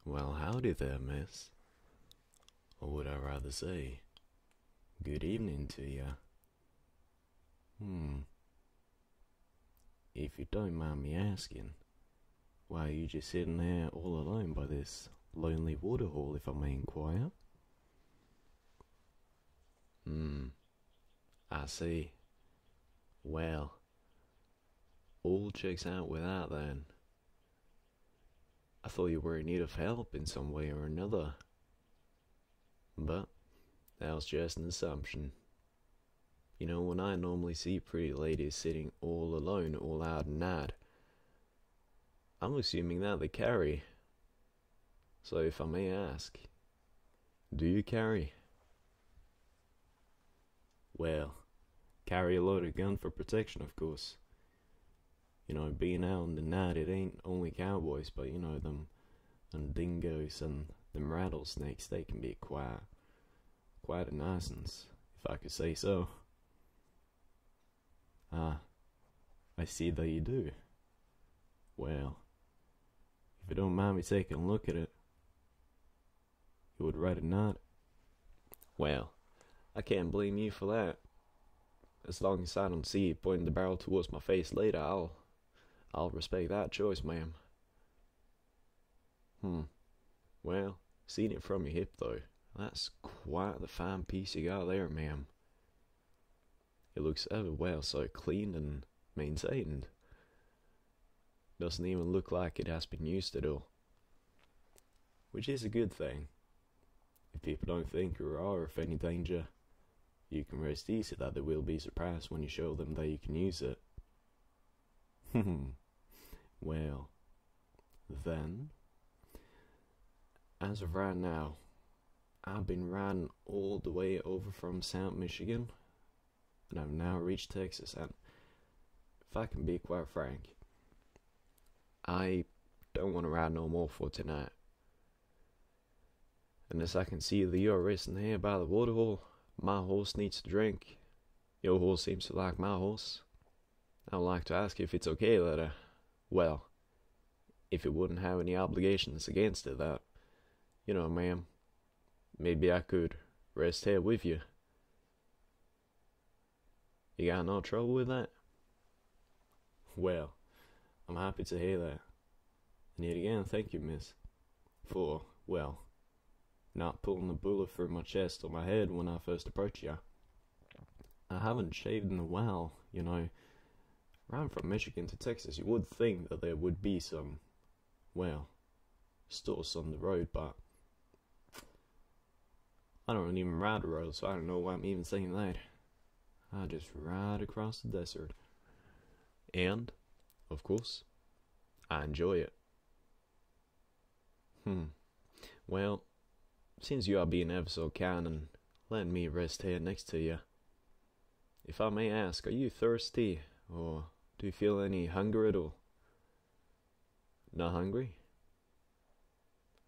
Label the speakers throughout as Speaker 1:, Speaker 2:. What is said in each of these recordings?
Speaker 1: Well, howdy there, miss. Or would I rather say, good evening to ya. Hmm, if you don't mind me asking, why are you just sitting there all alone by this lonely waterhole, if I may inquire? Hmm, I see. Well, all checks out with that then. I thought you were in need of help in some way or another. But that was just an assumption. You know, when I normally see pretty ladies sitting all alone, all out and out, I'm assuming that they carry. So if I may ask, do you carry? Well, carry a loaded gun for protection, of course. You know, being out in the night, it ain't only cowboys, but you know, them dingoes and them rattlesnakes, they can be quite a nuisance, if I could say so. Ah, I see that you do. Well, if you don't mind me taking a look at it, you would rather not? Well, I can't blame you for that. As long as I don't see you pointing the barrel towards my face later, I'll respect that choice, ma'am. Well, seeing it from your hip though, that's quite the fine piece you got there, ma'am. It looks ever well so clean and maintained. Doesn't even look like it has been used at all. Which is a good thing. If people don't think you are of any danger, you can rest easy that they will be surprised when you show them that you can use it. Well, then, as of right now, I've been riding all the way over from South Michigan, and I've now reached Texas, and if I can be quite frank, I don't want to ride no more for tonight. And as I can see that you're resting here by the waterhole, my horse needs to drink. Your horse seems to like my horse. I would like to ask if it's okay that, well, if it wouldn't have any obligations against it, that, you know, ma'am, maybe I could rest here with you. You got no trouble with that? Well, I'm happy to hear that. And yet again, thank you, miss, for, well, not pulling the bullet through my chest or my head when I first approached you. I haven't shaved in a while, you know. Around from Michigan to Texas, you would think that there would be some, well, stores on the road, but I don't even ride the road, so I don't know why I'm even saying that. I just ride across the desert. And, of course, I enjoy it. Well, since you are being ever so kind and letting me rest here next to you, if I may ask, are you thirsty, or do you feel any hunger at all? Not hungry?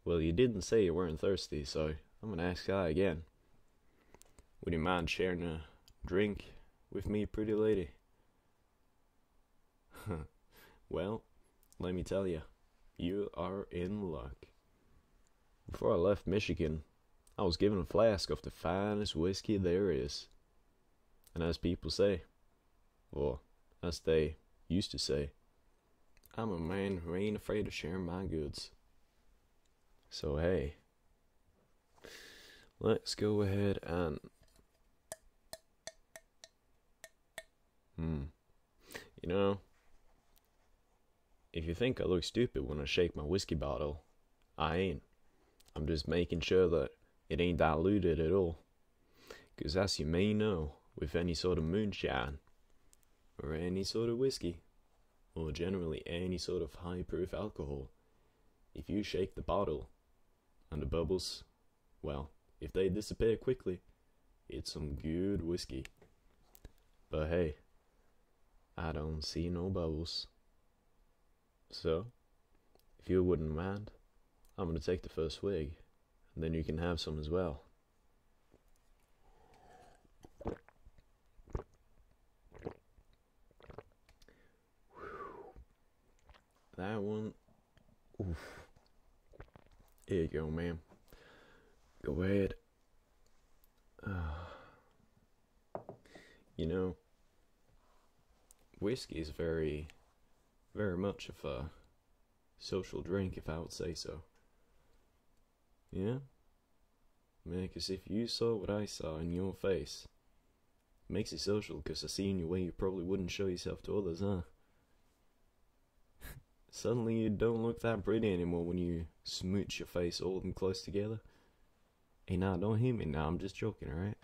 Speaker 1: Well, you didn't say you weren't thirsty, so I'm gonna ask that again. Would you mind sharing a drink with me, pretty lady? Well, let me tell you, you are in luck. Before I left Michigan, I was given a flask of the finest whiskey there is. And as people say, or as they used to say, I'm a man who ain't afraid to share my goods. So hey, let's go ahead and you know, if you think I look stupid when I shake my whiskey bottle, I ain't. I'm just making sure that it ain't diluted at all. 'Cause as you may know, with any sort of moonshine, or any sort of whiskey, or generally any sort of high proof alcohol, if you shake the bottle, and the bubbles, well, if they disappear quickly, it's some good whiskey. But hey, I don't see no bubbles. So, if you wouldn't mind, I'm gonna take the first swig, and then you can have some as well. That one, oof. Here you go, ma'am. Go ahead. You know, whiskey is very, very much of a social drink, if I would say so. Yeah? Man, 'cause if you saw what I saw in your face, it makes it social, 'cause I see in your way you probably wouldn't show yourself to others, huh? Suddenly you don't look that pretty anymore when you smooch your face all and close together. Hey, nah, don't hit me now, I'm just joking, alright?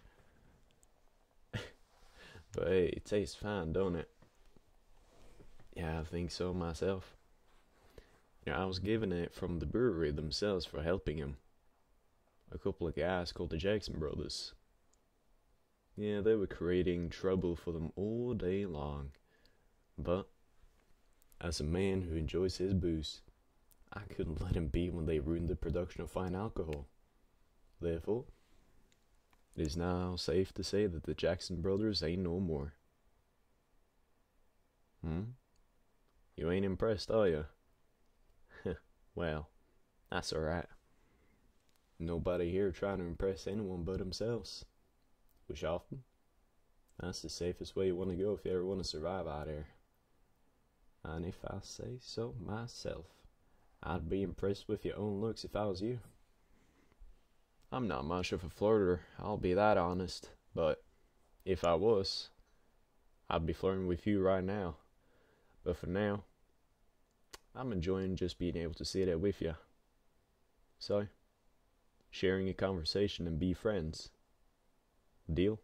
Speaker 1: But hey, it tastes fine, don't it? Yeah, I think so myself. I was given it from the brewery themselves for helping him. A couple of guys called the Jackson Brothers. Yeah, they were creating trouble for them all day long. But, as a man who enjoys his booze, I couldn't let him be when they ruined the production of fine alcohol. Therefore, it is now safe to say that the Jackson Brothers ain't no more. You ain't impressed, are you? Well, that's alright. Nobody here trying to impress anyone but themselves. Which often, that's the safest way you want to go if you ever want to survive out here. And if I say so myself, I'd be impressed with your own looks if I was you. I'm not much of a flirter, I'll be that honest. But if I was, I'd be flirting with you right now. But for now, I'm enjoying just being able to sit there with you. So, sharing a conversation and be friends. Deal?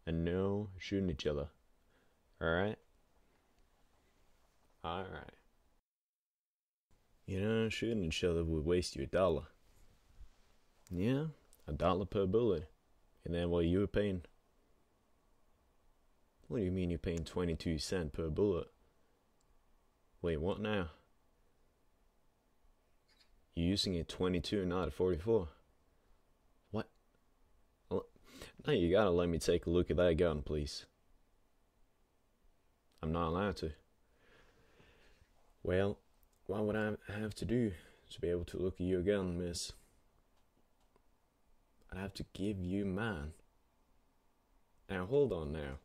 Speaker 1: And no shooting each other. Alright? Alright. Shooting each other would waste you $1. Yeah, $1 per bullet. And then what you were paying? What do you mean you're paying 22 cents per bullet? Wait, what now? You're using a 22 and not a 44? What? Well, now you gotta let me take a look at that gun, please. I'm not allowed to. Well, what would I have to do to be able to look at your gun, miss? I'd have to give you mine. Now, hold on now.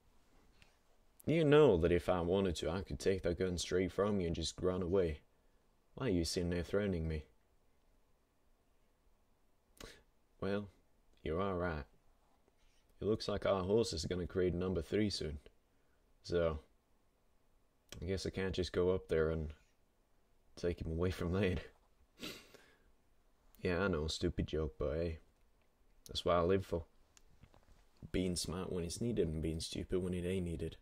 Speaker 1: You know that if I wanted to, I could take that gun straight from you and just run away. Why are you sitting there threatening me? Well, you're alright. It looks like our horse is going to create number 3 soon. So, I guess I can't just go up there and take him away from Lane. Yeah, I know, stupid joke, but hey, that's what I live for. Being smart when it's needed and being stupid when it ain't needed.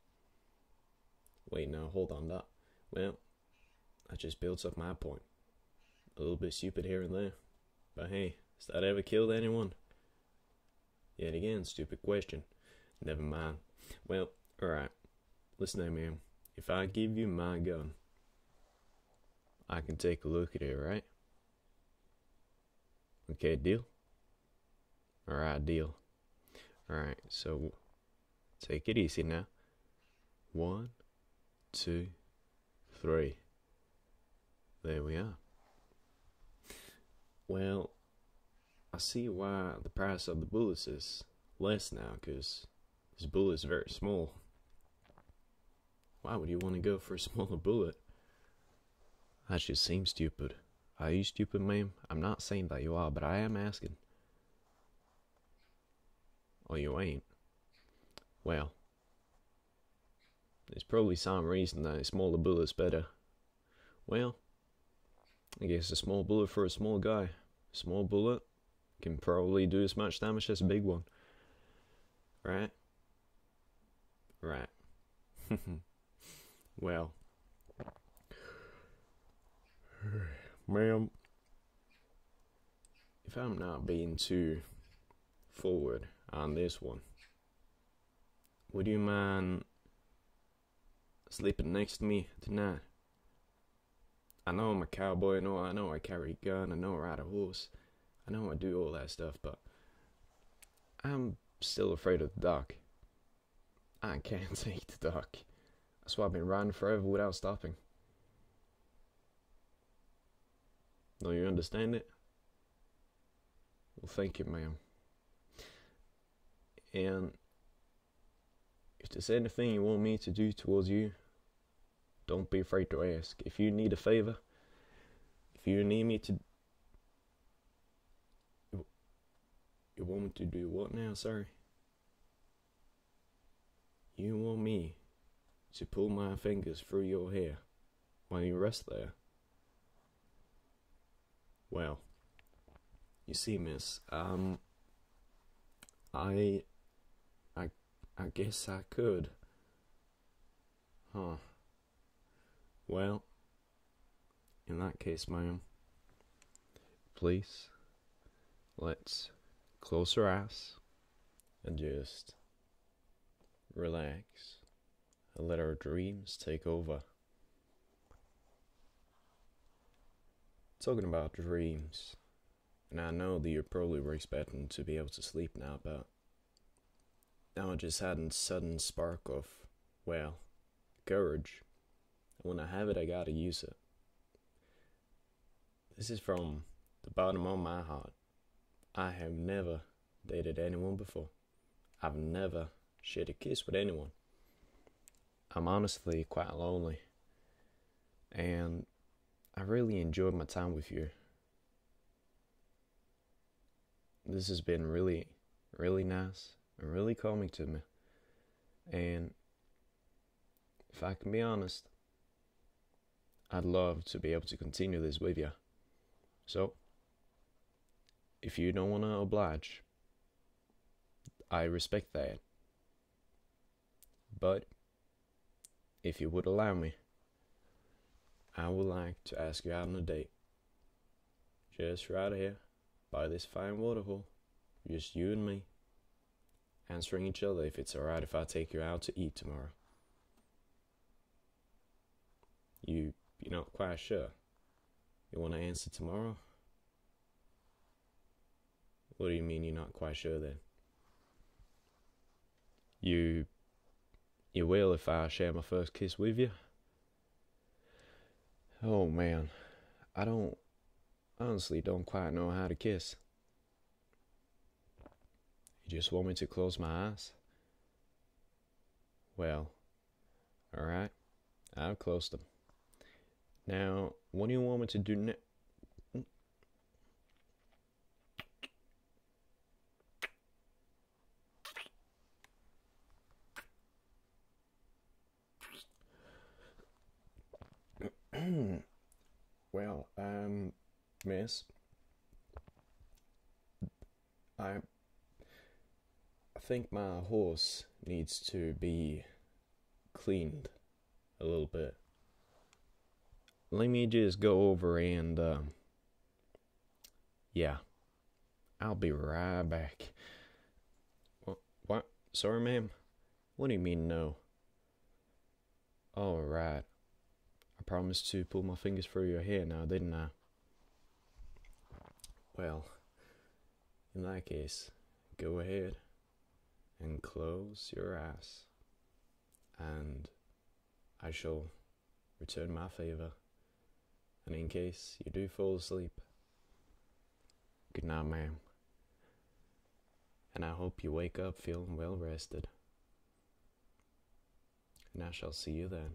Speaker 1: Wait, now, hold on that. Well, that just builds up my point. A little bit stupid here and there. But hey, has that ever killed anyone? Yet again, stupid question. Never mind. Well, alright. Listen to me, man. If I give you my gun, I can take a look at it, right? Okay, deal? Alright, deal. Alright, so take it easy now. 1, 2, 3. There we are. Well, I see why the price of the bullets is less now, because this bullet is very small. Why would you want to go for a smaller bullet? That just seems stupid. Are you stupid, ma'am? I'm not saying that you are, but I am asking. Oh, you ain't? Well, there's probably some reason that a smaller bullet's better. Well, I guess a small bullet for a small guy. A small bullet can probably do as much damage as a big one. Right? Right. Well, ma'am, if I'm not being too forward on this one, would you mind sleeping next to me tonight? I know I'm a cowboy, I know I carry a gun, I know I ride a horse, I know I do all that stuff, but I'm still afraid of the dark. I can't take the dark. That's why I've been riding forever without stopping. Do you understand it? Well, thank you, ma'am. And if there's anything you want me to do towards you, don't be afraid to ask. If you need a favor, if you need me to... You want me to do what now, sorry? You want me to pull my fingers through your hair while you rest there? Well, you see, miss, I guess I could. Huh. Well, in that case, ma'am, please, let's close our eyes and just relax and let our dreams take over. Talking about dreams, and I know that you probably were expecting to be able to sleep now, but now I just had a sudden spark of, well, courage. And when I have it, I gotta use it. This is from the bottom of my heart. I have never dated anyone before. I've never shared a kiss with anyone. I'm honestly quite lonely. And I really enjoyed my time with you. This has been really, really nice and really calming to me. And if I can be honest, I'd love to be able to continue this with you. So, if you don't want to oblige, I respect that. But, if you would allow me, I would like to ask you out on a date. Just right here, by this fine waterhole. Just you and me. Answering each other if it's alright if I take you out to eat tomorrow. You're not quite sure. You want to answer tomorrow? What do you mean you're not quite sure then? You will if I share my first kiss with you? Oh man, I honestly don't quite know how to kiss. You just want me to close my eyes? Well, alright, I've closed them. Now, what do you want me to do next? Well, miss, I think my horse needs to be cleaned a little bit. Let me just go over and, yeah, I'll be right back. What? Sorry, ma'am? What do you mean, no? Alright. I promised to pull my fingers through your hair now, didn't I? Well, in that case, go ahead and close your eyes, and I shall return my favor. And in case you do fall asleep, good night, ma'am. And I hope you wake up feeling well rested. And I shall see you then.